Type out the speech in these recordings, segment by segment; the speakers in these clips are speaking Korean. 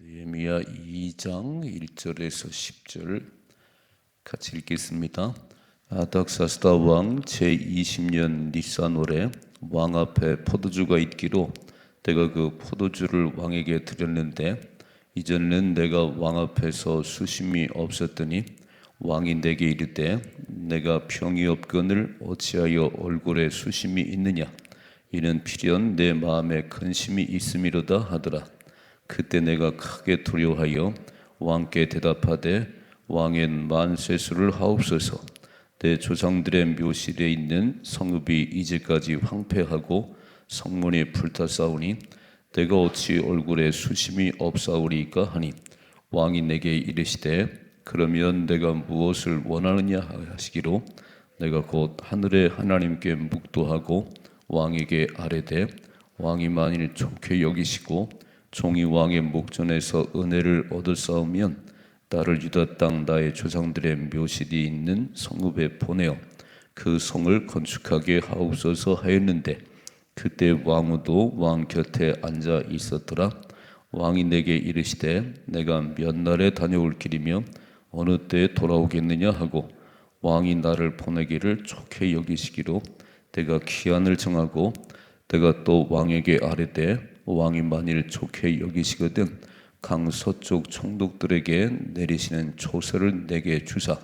느헤미야 2장 1절에서 10절 같이 읽겠습니다. 아닥사스다 왕 제20년 니산월에 왕 앞에 포도주가 있기로 내가 그 포도주를 왕에게 드렸는데 이전에는 내가 왕 앞에서 수심이 없었더니 왕이 내게 이르되 내가 병이 없거늘 어찌하여 얼굴에 수심이 있느냐 이는 필연 내 마음에 근심이 있음이로다 하더라. 그때 내가 크게 두려워하여 왕께 대답하되 왕엔 만세수를 하옵소서. 내 조상들의 묘실에 있는 성읍이 이제까지 황폐하고 성문이 불타싸우니 내가 어찌 얼굴에 수심이 없사오리이까 하니 왕이 내게 이르시되 그러면 내가 무엇을 원하느냐 하시기로 내가 곧 하늘의 하나님께 묵도하고 왕에게 아뢰되 왕이 만일 좋게 여기시고 종이 왕의 목전에서 은혜를 얻었사오면 나를 유다 땅 나의 조상들의 묘실이 있는 성읍에 보내어 그 성을 건축하게 하옵소서 하였는데 그때 왕후도 왕 곁에 앉아 있었더라. 왕이 내게 이르시되 내가 몇 날에 다녀올 길이며 어느 때에 돌아오겠느냐 하고 왕이 나를 보내기를 좋게 여기시기로 내가 기한을 정하고 내가 또 왕에게 아뢰되 왕이 만일 좋게 여기시거든 강 서쪽 총독들에게 내리시는 조서를 내게 주사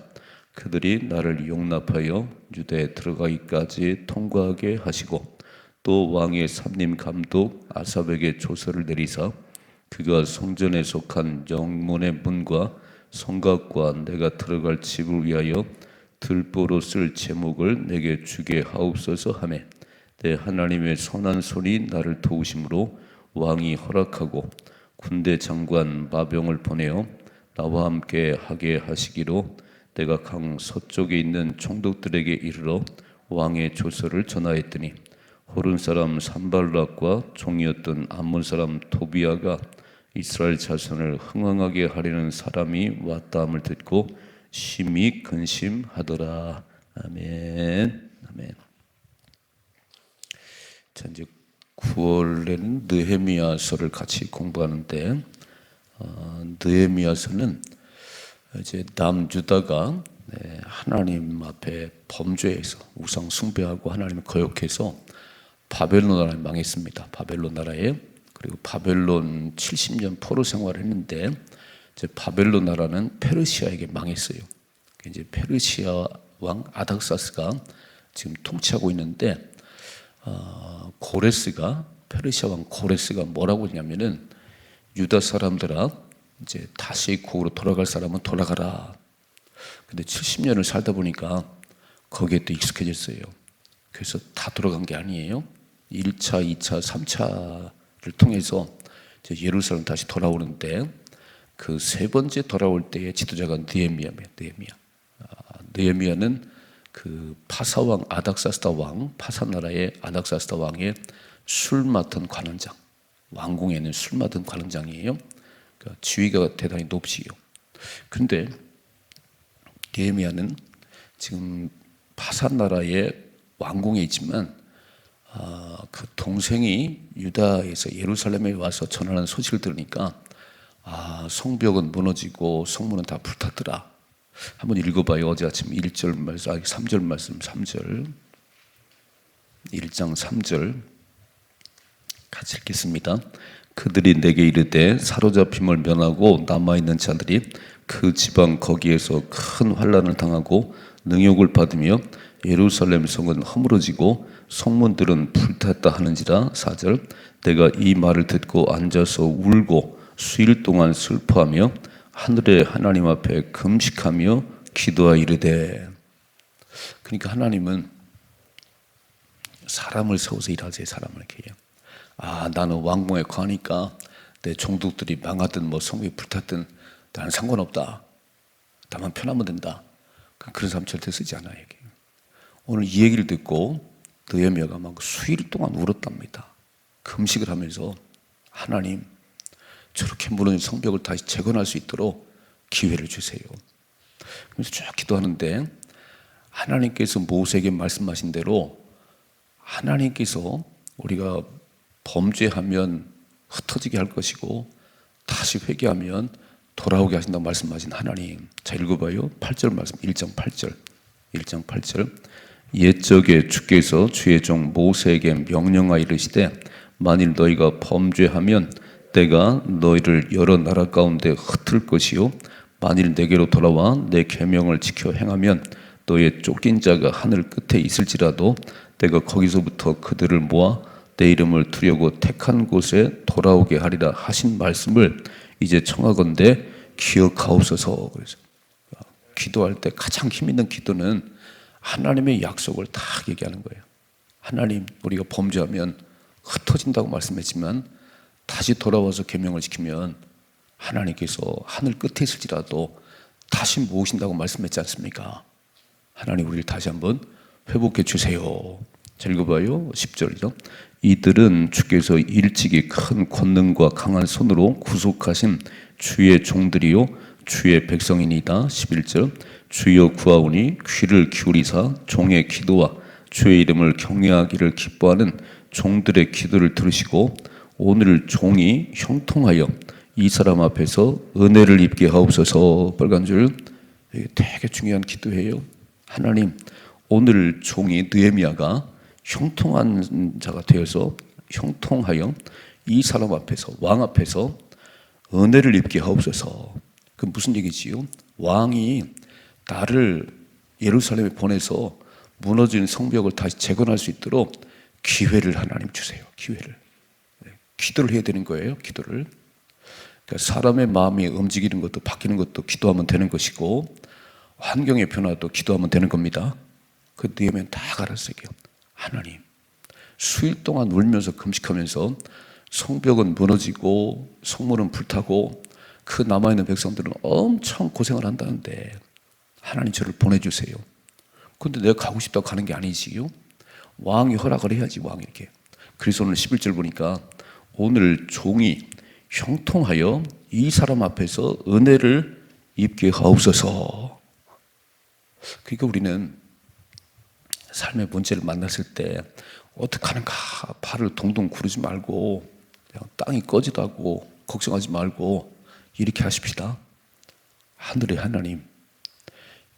그들이 나를 용납하여 유대에 들어가기까지 통과하게 하시고 또 왕의 삼림 감독 아삽에게 조서를 내리사 그가 성전에 속한 영문의 문과 성곽과 내가 들어갈 집을 위하여 들보로 쓸 제목을 내게 주게 하옵소서 하며 내 하나님의 선한 손이 나를 도우심으로 왕이 허락하고 군대 장관 마병을 보내어 나와 함께 하게 하시기로 내가 강 서쪽에 있는 총독들에게 이르러 왕의 조서를 전하였더니 호른 사람 산발락과 종이었던 암몬 사람 도비아가 이스라엘 자손을 흥왕하게 하려는 사람이 왔다함을 듣고 심히 근심하더라. 아멘. 아멘. 자, 이제 9월에는 느헤미야서를 같이 공부하는데 느헤미야서는 이제 남유다가 하나님 앞에 범죄해서 우상 숭배하고 하나님을 거역해서 바벨론 나라에 망했습니다. 바벨론 나라에. 그리고 바벨론 70년 포로 생활을 했는데 이제 바벨론 나라는 페르시아에게 망했어요. 이제 페르시아 왕 아닥사스가 지금 통치하고 있는데 고레스가 페르시아 왕 고레스가 뭐라고 했냐면은 유다 사람들아 이제 다시 고으로 돌아갈 사람은 돌아가라. 근데 70년을 살다 보니까 거기에 또 익숙해졌어요. 그래서 다 돌아간 게 아니에요. 1차, 2차, 3차를 통해서 이제 예루살렘 다시 돌아오는데 그 세 번째 돌아올 때의 지도자가 느헤미야입니다. 느헤미야는 그 파사왕 아닥사스다 왕, 파사 나라의 아닥사스다 왕의 술 맡은 관원장, 왕궁에 있는 술 맡은 관원장이에요. 그러니까 지위가 대단히 높지요. 그런데 느헤미야는 지금 파사 나라의 왕궁에 있지만 그 동생이 유다에서 예루살렘에 와서 전하는 소식을 들으니까 성벽은 무너지고 성문은 다 불탔더라. 한번 읽어봐요. 어제 아침 1절 말씀, 3절 말씀, 3절 1장 3절 같이 읽겠습니다. 그들이 내게 이르되 사로잡힘을 면하고 남아있는 자들이 그 지방 거기에서 큰 환난을 당하고 능욕을 받으며 예루살렘 성은 허물어지고 성문들은 불탔다 하는지라. 4절 내가 이 말을 듣고 앉아서 울고 수일 동안 슬퍼하며 하늘의 하나님 앞에 금식하며 기도하 이르되. 그러니까 하나님은 사람을 세워서 일하세요. 사람을 이렇게. 나는 왕궁에 가니까 내 종족들이 망하든 뭐 성이 불탔든 나는 상관없다. 다만 편하면 된다. 그런 사람 절대 쓰지 않아요. 여기. 오늘 이 얘기를 듣고 느헤미야가 막 수일 동안 울었답니다. 금식을 하면서 하나님 저렇게 무너진 성벽을 다시 재건할 수 있도록 기회를 주세요. 그래서 쭉 기도하는데 하나님께서 모세에게 말씀하신 대로 하나님께서 우리가 범죄하면 흩어지게 할 것이고 다시 회개하면 돌아오게 하신다고 말씀하신 하나님. 자, 읽어봐요. 8절 말씀, 1장 8절. 1장 8절. 옛적에 주께서 주의 종 모세에게 명령하여 이르시되 만일 너희가 범죄하면 내가 너희를 여러 나라 가운데 흩을 것이요 만일 내게로 돌아와 내 계명을 지켜 행하면 너의 쫓긴 자가 하늘 끝에 있을지라도 내가 거기서부터 그들을 모아 내 이름을 두려고 택한 곳에 돌아오게 하리라 하신 말씀을 이제 청하건대 기억하옵소서. 그래서 기도할 때 가장 힘 있는 기도는 하나님의 약속을 다 얘기하는 거예요. 하나님, 우리가 범죄하면 흩어진다고 말씀했지만 다시 돌아와서 계명을 지키면 하나님께서 하늘 끝에 있을지라도 다시 모으신다고 말씀했지 않습니까? 하나님, 우리를 다시 한번 회복해 주세요. 자, 읽어봐요. 10절이죠. 이들은 주께서 일찍이 큰 권능과 강한 손으로 구속하신 주의 종들이요 주의 백성이니이다. 11절. 주여 구하오니 귀를 기울이사 종의 기도와 주의 이름을 경외하기를 기뻐하는 종들의 기도를 들으시고 오늘 종이 형통하여 이 사람 앞에서 은혜를 입게 하옵소서. 빨간 줄. 이게 되게 중요한 기도예요. 하나님, 오늘 종이 느헤미야가 형통한 자가 되어서 형통하여 이 사람 앞에서, 왕 앞에서 은혜를 입게 하옵소서. 그 무슨 얘기지요? 왕이 나를 예루살렘에 보내서 무너진 성벽을 다시 재건할 수 있도록 기회를 하나님 주세요. 기회를. 기도를 해야 되는 거예요. 기도를. 그러니까 사람의 마음이 움직이는 것도 바뀌는 것도 기도하면 되는 것이고 환경의 변화도 기도하면 되는 겁니다. 그 느헤미야는 다 알았어요. 하나님, 수일 동안 울면서 금식하면서 성벽은 무너지고 성문은 불타고 그 남아있는 백성들은 엄청 고생을 한다는데 하나님 저를 보내주세요. 근데 내가 가고 싶다고 가는 게 아니지요. 왕이 허락을 해야지. 왕이 이렇게. 그래서 오늘 11절 보니까 오늘 종이 형통하여 이 사람 앞에서 은혜를 입게 하옵소서. 그러니까 우리는 삶의 문제를 만났을 때 어떻게 하는가 발을 동동 구르지 말고 그냥 땅이 꺼지다고 걱정하지 말고 이렇게 하십시다. 하늘의 하나님,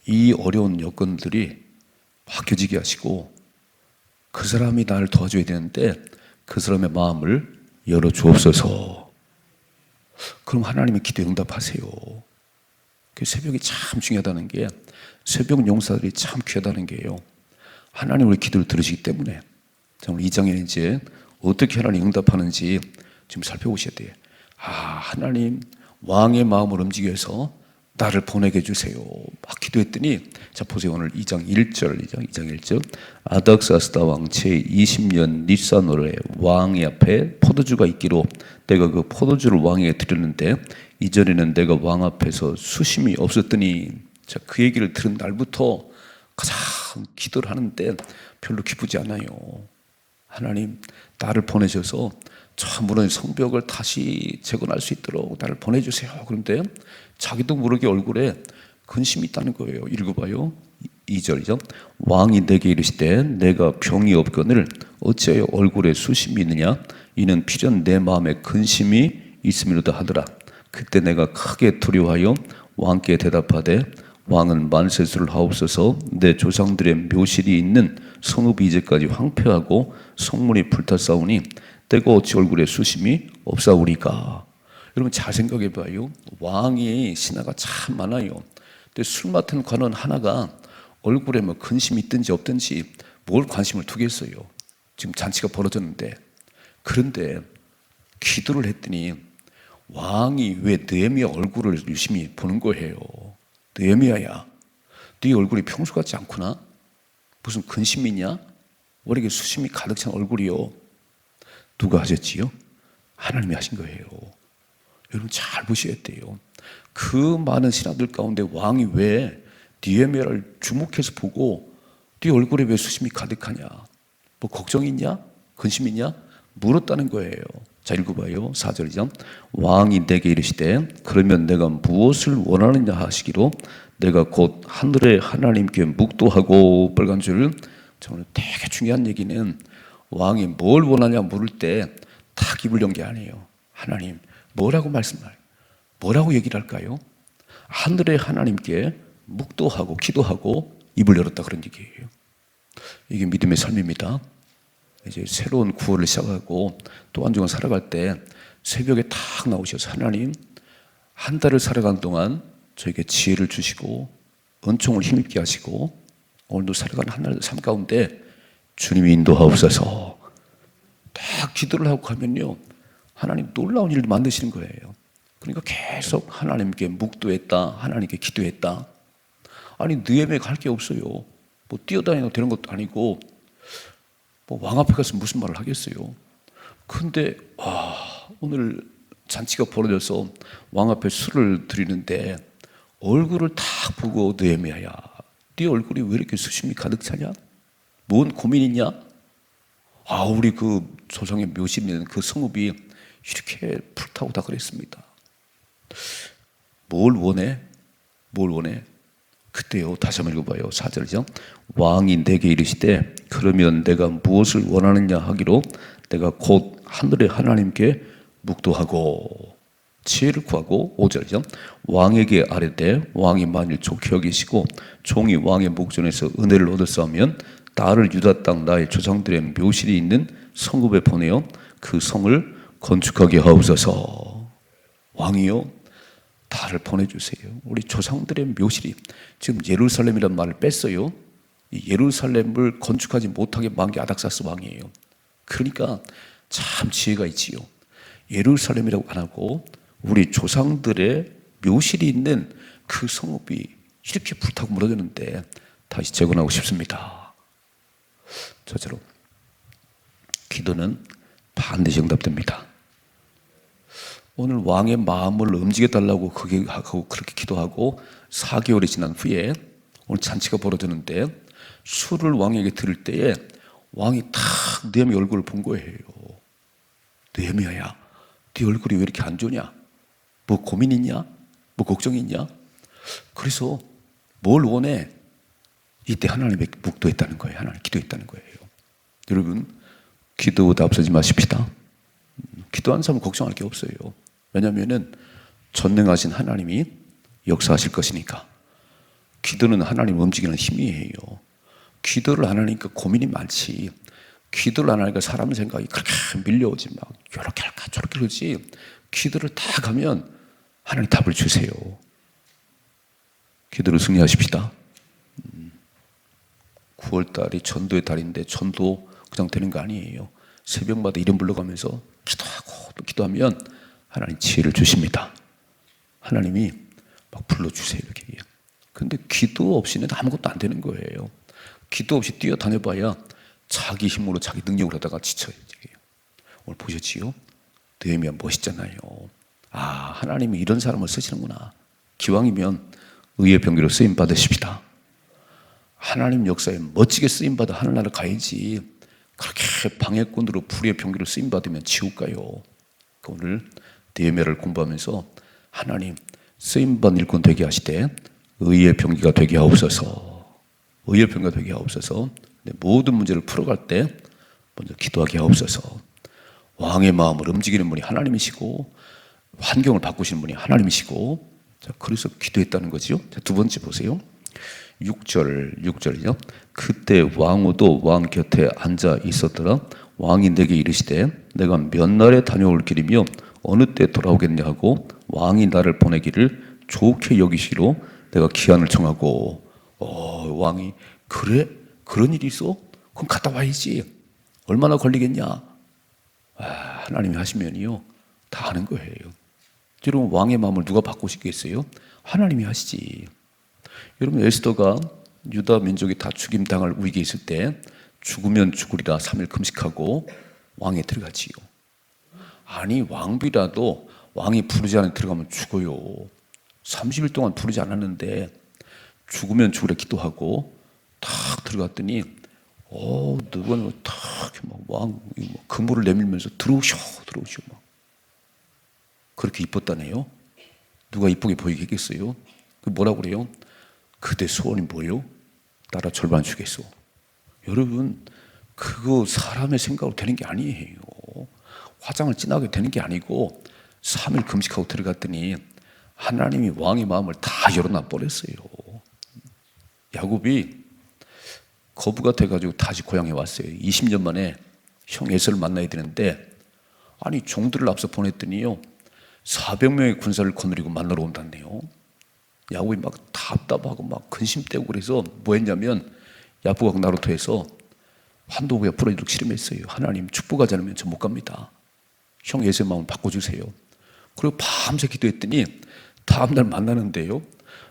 이 어려운 여건들이 바뀌어지게 하시고 그 사람이 나를 도와줘야 되는데 그 사람의 마음을 열어주옵소서. 그럼 하나님의 기도에 응답하세요. 그 새벽이 참 중요하다는 게 새벽 용사들이 참 귀하다는 게요. 하나님 우리 기도를 들으시기 때문에 자, 오늘 2장에는 이제 어떻게 하나님 응답하는지 지금 살펴보셔야 돼요. 하나님 왕의 마음을 움직여서 나를 보내게 해주세요. 막 기도했더니 자 보세요. 오늘 2장 1절 2장 1절 아닥사스다 왕 제20년 니산월에 왕의 앞에 포도주가 있기로 내가 그 포도주를 왕에게 드렸는데 이전에는 내가 왕 앞에서 수심이 없었더니 자, 그 얘기를 들은 날부터 가장 기도를 하는데 별로 기쁘지 않아요. 하나님 나를 보내셔서 저 무너진 성벽을 다시 재건할 수 있도록 나를 보내주세요. 그런데 자기도 모르게 얼굴에 근심이 있다는 거예요. 읽어봐요. 2절이죠. 왕이 내게 이르시되 내가 병이 없거늘 어찌하여 얼굴에 수심이 있느냐 이는 필연 내 마음에 근심이 있음이로다 하더라. 그때 내가 크게 두려워하여 왕께 대답하되 왕은 만세수를 하옵소서. 내 조상들의 묘실이 있는 성읍이 이제까지 황폐하고 성문이 불탔사오니 내가 어찌 얼굴에 수심이 없사오리까. 여러분 잘 생각해 봐요. 왕이 신하가 참 많아요. 근데 술 맡은 관원 하나가 얼굴에 뭐 근심이 있든지 없든지 뭘 관심을 두겠어요. 지금 잔치가 벌어졌는데. 그런데 기도를 했더니 왕이 왜 느헤미야 얼굴을 유심히 보는 거예요. 느헤미야야, 네 얼굴이 평소 같지 않구나. 무슨 근심이 있냐? 왜 이렇게 수심이 가득 찬 얼굴이요? 누가 하셨지요? 하나님이 하신 거예요. 여러분 잘 보셔야 돼요. 그 많은 신하들 가운데 왕이 왜 느헤미야를 주목해서 보고 네 얼굴에 왜 수심이 가득하냐? 뭐 걱정 있냐? 근심 있냐? 물었다는 거예요. 자 읽어봐요. 4절이죠. 왕이 내게 이르시되 그러면 내가 무엇을 원하느냐 하시기로 내가 곧 하늘의 하나님께 묵도하고 빨간 줄. 오늘 되게 중요한 얘기는 왕이 뭘 원하냐 물을 때 다 입을 연 게 아니에요. 하나님 뭐라고 말씀하세요? 뭐라고 얘기를 할까요? 하늘의 하나님께 묵도하고 기도하고 입을 열었다 그런 얘기예요. 이게 믿음의 삶입니다. 이제 새로운 구원을 시작하고 또 한 주간 살아갈 때 새벽에 탁 나오셔서 하나님 한 달을 살아가는 동안 저에게 지혜를 주시고 은총을 힘입게 하시고 오늘도 살아가는 하나의 삶 가운데 주님이 인도하옵소서 딱 기도를 하고 가면요 하나님 놀라운 일을 만드시는 거예요. 그러니까 계속 하나님께 묵도했다 하나님께 기도했다. 아니 느헤미야가 할 게 없어요. 뭐 뛰어다니고 되는 것도 아니고 뭐 왕 앞에 가서 무슨 말을 하겠어요. 근데 오늘 잔치가 벌어져서 왕 앞에 술을 드리는데 얼굴을 딱 보고 느헤미야야 네 얼굴이 왜 이렇게 수심이 가득 차냐? 뭔 고민 있냐? 우리 그 조상의 묘심인 그 성읍이 이렇게 불타고 다 그랬습니다. 뭘 원해? 뭘 원해? 그때요 다시 한번 읽어봐요. 4절이죠. 왕이 내게 이르시되 그러면 내가 무엇을 원하느냐 하기로 내가 곧 하늘의 하나님께 묵도하고 지혜를 구하고 5절이죠. 왕에게 아뢰되 왕이 만일 좋게 여기시고 종이 왕의 목전에서 은혜를 얻었사오면 나를 유다 땅 나의 조상들의 묘실이 있는 성읍에 보내어 그 성을 건축하게 하옵소서. 왕이요 나를 보내주세요. 우리 조상들의 묘실이 지금 예루살렘이라는 말을 뺐어요. 이 예루살렘을 건축하지 못하게 만 게 아닥사스 왕이에요. 그러니까 참 지혜가 있지요. 예루살렘이라고 안 하고 우리 조상들의 묘실이 있는 그 성읍이 이렇게 불타고 무너졌는데 다시 재건하고 싶습니다. 저처럼 기도는 반드시 응답됩니다. 오늘 왕의 마음을 움직여달라고 그렇게 기도하고 4개월이 지난 후에 오늘 잔치가 벌어지는데 술을 왕에게 들을 때에 왕이 탁 느헤미야 얼굴을 본 거예요. 느헤미야야 네 얼굴이 왜 이렇게 안 좋냐? 뭐 고민 있냐? 뭐 걱정 있냐? 그래서 뭘 원해? 이때 하나님의 묵도했다는 거예요. 하나님 기도했다는 거예요. 여러분 기도보다 앞서지 마십시다. 기도하는 사람은 걱정할 게 없어요. 왜냐하면 전능하신 하나님이 역사하실 것이니까. 기도는 하나님 움직이는 힘이에요. 기도를 안 하니까 고민이 많지. 기도를 안 하니까 사람 생각이 그렇게 밀려오지 막 이렇게 할까 저렇게 그러지. 기도를 다 가면 하나님 답을 주세요. 기도를 승리하십시다. 9월달이 전도의 달인데 전도 그냥 되는 거 아니에요. 새벽마다 이름 불러가면서 기도하고 또 기도하면 하나님 지혜를 주십니다. 하나님이 막 불러주세요 이렇게. 근데 기도 없이는 아무것도 안 되는 거예요. 기도 없이 뛰어다녀봐야 자기 힘으로 자기 능력으로 하다가 지쳐요. 오늘 보셨지요? 느헤미야 멋있잖아요. 하나님이 이런 사람을 쓰시는구나. 기왕이면 의의 병기로 쓰임 받으십시다. 하나님 역사에 멋지게 쓰임 받아 하늘나라 가야지. 그렇게 방해꾼으로 불의의 병기로 쓰임 받으면 지옥 가요. 오늘 느헤미야를 공부하면서 하나님 쓰임 받는 일꾼 되게 하시되 의의 병기가 되게 하옵소서. 의의 병기가 되게 하옵소서. 모든 문제를 풀어갈 때 먼저 기도하게 하옵소서. 왕의 마음을 움직이는 분이 하나님이시고 환경을 바꾸시는 분이 하나님이시고, 자, 그래서 기도했다는 거죠. 자, 두 번째 보세요. 6절이요. 그때 왕후도 왕 곁에 앉아 있었더라. 왕이 내게 이르시되 내가 몇 날에 다녀올 길이며 어느 때 돌아오겠냐 하고 왕이 나를 보내기를 좋게 여기시기로 내가 기한을 정하고. 왕이 그래? 그런 일이 있어? 그럼 갔다 와야지. 얼마나 걸리겠냐? 하나님이 하시면요 다 하는 거예요. 여러분 왕의 마음을 누가 바꾸시겠어요? 하나님이 하시지. 여러분 에스더가 유다 민족이 다 죽임당할 위기에 있을 때 죽으면 죽으리라 3일 금식하고 왕에 들어가지요. 아니 왕비라도 왕이 부르지 않아 들어가면 죽어요. 30일 동안 부르지 않았는데 죽으면 죽으라 기도하고 탁 들어갔더니 누가 탁왕 그물을 내밀면서 들어오셔 막 그렇게 이뻤다네요. 누가 이쁘게 보이겠어요? 그 뭐라고 그래요? 그대 소원이 뭐예요? 나라 절반 주겠소. 여러분 그거 사람의 생각으로 되는 게 아니에요. 화장을 진하게 되는 게 아니고 3일 금식하고 들어갔더니 하나님이 왕의 마음을 다 열어놔 버렸어요. 야곱이 거부가 돼가지고 다시 고향에 왔어요. 20년 만에 형 에서를 만나야 되는데, 아니 종들을 앞서 보냈더니요 400명의 군사를 거느리고 만나러 온다네요. 야곱이 막 답답하고 막 근심되고, 그래서 뭐 했냐면 야부각 나루토에서 환도부에 풀어주도록 씨름했어요. 하나님 축복하지 않으면 저 못 갑니다. 형 에서의 마음을 바꿔주세요. 그리고 밤새 기도했더니 다음날 만나는데요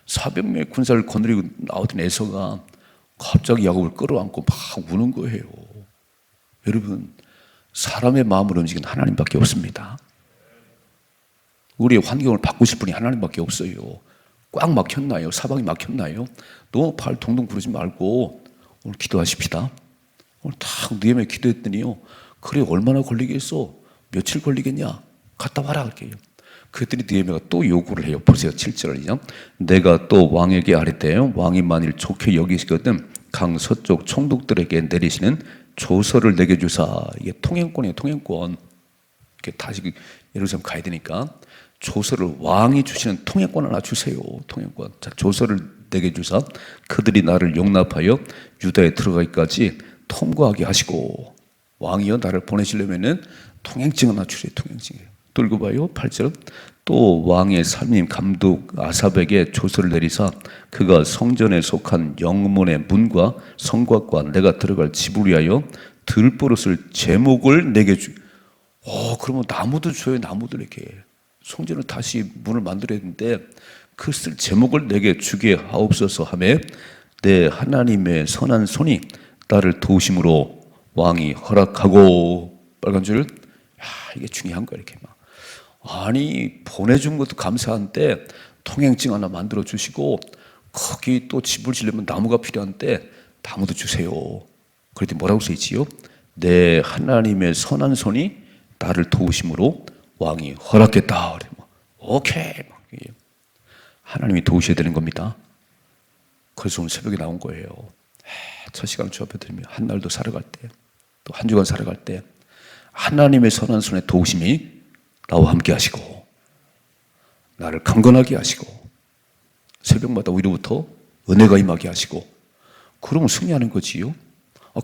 400명의 군사를 거느리고 나오던 에서가 갑자기 야곱을 끌어안고 막 우는 거예요. 여러분, 사람의 마음을 움직이는 하나님밖에 없습니다. 우리의 환경을 바꾸실 분이 하나님밖에 없어요. 꽉 막혔나요? 사방이 막혔나요? 너무 발 동동 구르지 말고 오늘 기도하십시다. 오늘 딱 느헤미야 기도했더니요, 그래 얼마나 걸리겠어? 며칠 걸리겠냐? 갔다 와라 그럴게요. 그랬더니 느헤미야가 또 요구를 해요. 보세요, 7절이죠. 내가 또 왕에게 아뢰되 왕이 만일 좋게 여기시거든 강 서쪽 총독들에게 내리시는 조서를 내게 주사. 이게 통행권이에요, 통행권. 이렇게 다시 예루살렘 가야 되니까 조서를, 왕이 주시는 통행권 하나 주세요. 통행권. 자, 조서를 내게 주사 그들이 나를 용납하여 유다에 들어가기까지 통과하게 하시고. 왕이여 나를 보내시려면은 통행증 하나 주세요. 통행증이에요. 또 읽어봐요. 8절. 또 왕의 살림 감독 아삽에게 조서를 내리사 그가 성전에 속한 영문의 문과 성곽과 내가 들어갈 집을 위하여 들보릇을 제목을 내게 주. 그러면 나무도 줘요. 나무도 이렇게 성전을 다시 문을 만들어야 되는데 그 쓸 제목을 내게 주게 하옵소서 하매 내 하나님의 선한 손이 나를 도우심으로 왕이 허락하고. 빨간 줄. 이게 중요한 거야. 이렇게 막. 아니 보내준 것도 감사한데 통행증 하나 만들어 주시고 거기 또 집을 지려면 나무가 필요한데 나무도 주세요. 그랬더니 뭐라고 써있지요? 내 하나님의 선한 손이 나를 도우심으로 왕이 허락했다. 오케이. 하나님이 도우셔야 되는 겁니다. 그래서 오늘 새벽에 나온 거예요. 첫 시간 주 앞에 드리면 한 날도 살아갈 때, 또 한 주간 살아갈 때 하나님의 선한 손의 도우심이 나와 함께 하시고 나를 강건하게 하시고 새벽마다 위로부터 은혜가 임하게 하시고, 그러면 승리하는 거지요.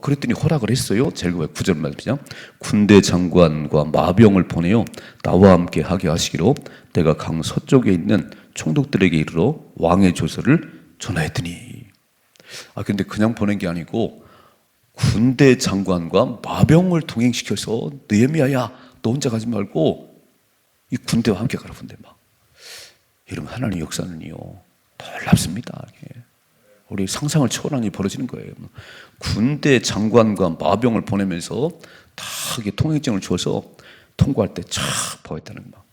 그랬더니 허락을 했어요. 제일 9절 말씀이죠. 군대 장관과 마병을 보내요 나와 함께 하게 하시기로 내가 강 서쪽에 있는 총독들에게 이르러 왕의 조서를 전하였더니. 근데 그냥 보낸 게 아니고 군대 장관과 마병을 동행시켜서 느헤미야야 너 혼자 가지 말고 이 군대와 함께 가라. 군대 막. 여러분, 하나님의 역사는요 놀랍습니다. 우리 상상을 초월한 일이 벌어지는 거예요. 군대 장관과 마병을 보내면서 다 통행증을 주어서 통과할 때 쫙 보였다는 거.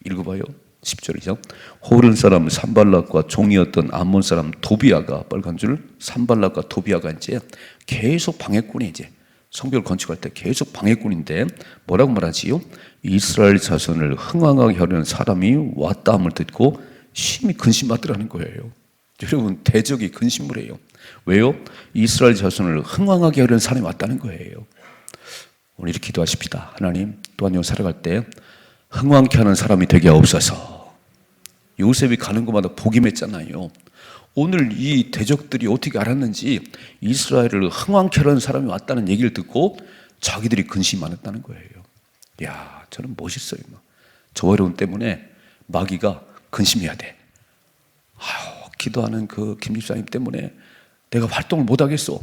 읽어봐요. 10절이죠. 호른 사람 산발락과 종이었던 암몬 사람 도비아가, 빨간 줄, 산발락과 도비아가 이제 계속 방해꾼이 이제 성벽을 건축할 때 계속 방해꾼인데 뭐라고 말하지요? 이스라엘 자손을 흥왕하게 하려는 사람이 왔다 함을 듣고 심히 근심하더라는 거예요. 여러분, 대적이 근심을 해요. 왜요? 이스라엘 자손을 흥왕하게 하려는 사람이 왔다는 거예요. 오늘 이렇게 기도하십시다. 하나님, 또한 살아갈 때 흥왕케 하는 사람이 되게 하옵소서. 요셉이 가는 곳마다 복이 맺잖아요. 오늘 이 대적들이 어떻게 알았는지 이스라엘을 흥왕케 하는 사람이 왔다는 얘기를 듣고 자기들이 근심이 많았다는 거예요. 야, 저는 멋있어요. 저 어려움 때문에 마귀가 근심해야 돼. 기도하는 그 김 집사님 때문에 내가 활동을 못 하겠어.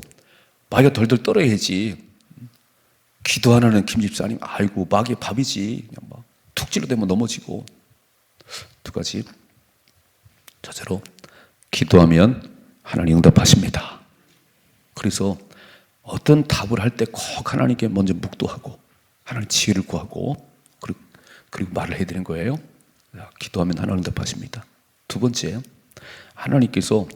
마귀가 덜덜 떨어야지. 기도 안 하는 김 집사님, 아이고 마귀의 밥이지. 그냥 막 툭 찔러대면 넘어지고. 두 가지. 첫째로 기도하면 하나님 응답하십니다. 그래서 어떤 답을 할 때 꼭 하나님께 먼저 묵도하고 하나님 지혜를 구하고 그리고 말을 해야 되는 거예요. 기도하면 하나님 응답하십니다. 두 번째, 하나님께서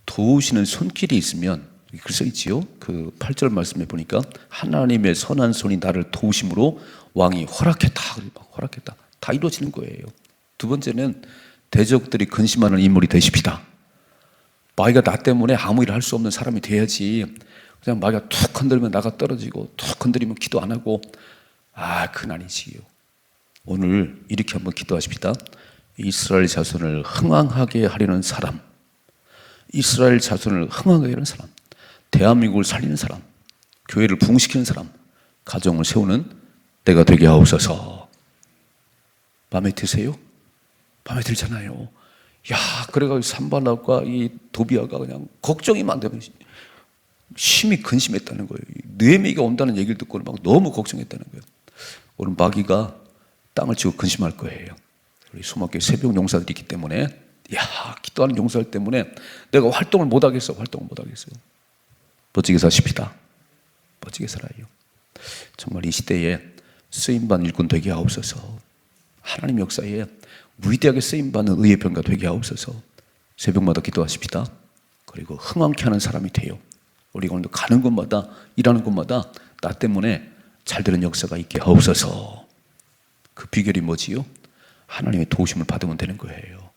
도우시는 손길이 있으면, 글 써있지요. 그 8절 말씀에 보니까 하나님의 선한 손이 나를 도우심으로 왕이 허락했다. 허락했다. 다 이루어지는 거예요. 두 번째는 대적들이 근심하는 인물이 되십시다. 마귀가 나 때문에 아무 일을 할 수 없는 사람이 돼야지. 그냥 마귀가 툭 흔들면 나가 떨어지고 툭 흔들리면 기도 안 하고 그건 아니지요. 오늘 이렇게 한번 기도하십시다. 이스라엘 자손을 흥왕하게 하려는 사람, 이스라엘 자손을 흥왕하게 하는 사람, 대한민국을 살리는 사람, 교회를 부흥시키는 사람, 가정을 세우는 때가 되게 하옵소서. 마음에 드세요? 마음에 들잖아요. 야, 그래가지고 산발락과 이 도비아가 그냥 걱정이 많다면 심히 근심했다는 거예요. 느헤미야가 온다는 얘기를 듣고 막 너무 걱정했다는 거예요. 오늘 마귀가 땅을 치고 근심할 거예요. 우리 소망교회 새벽 용사들이 있기 때문에, 야, 기도하는 용사들 때문에 내가 활동을 못 하겠어요. 멋지게 사십시다. 멋지게 살아요. 정말 이 시대에 쓰임받는 일꾼 되게 하옵소서. 하나님 역사에 위대하게 쓰임받는 의의 병가 되게 하옵소서. 새벽마다 기도하십시다. 그리고 흥왕케 하는 사람이 돼요. 우리가 오늘 가는 곳마다, 일하는 곳마다 나 때문에 잘 되는 역사가 있게 하옵소서. 그 비결이 뭐지요? 하나님의 도우심을 받으면 되는 거예요.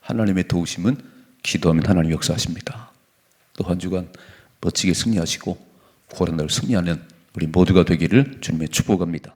하나님의 도우심은 기도하면 하나님 역사하십니다. 또 한 주간 멋지게 승리하시고 고난을 승리하는 우리 모두가 되기를 주님의 축복합니다.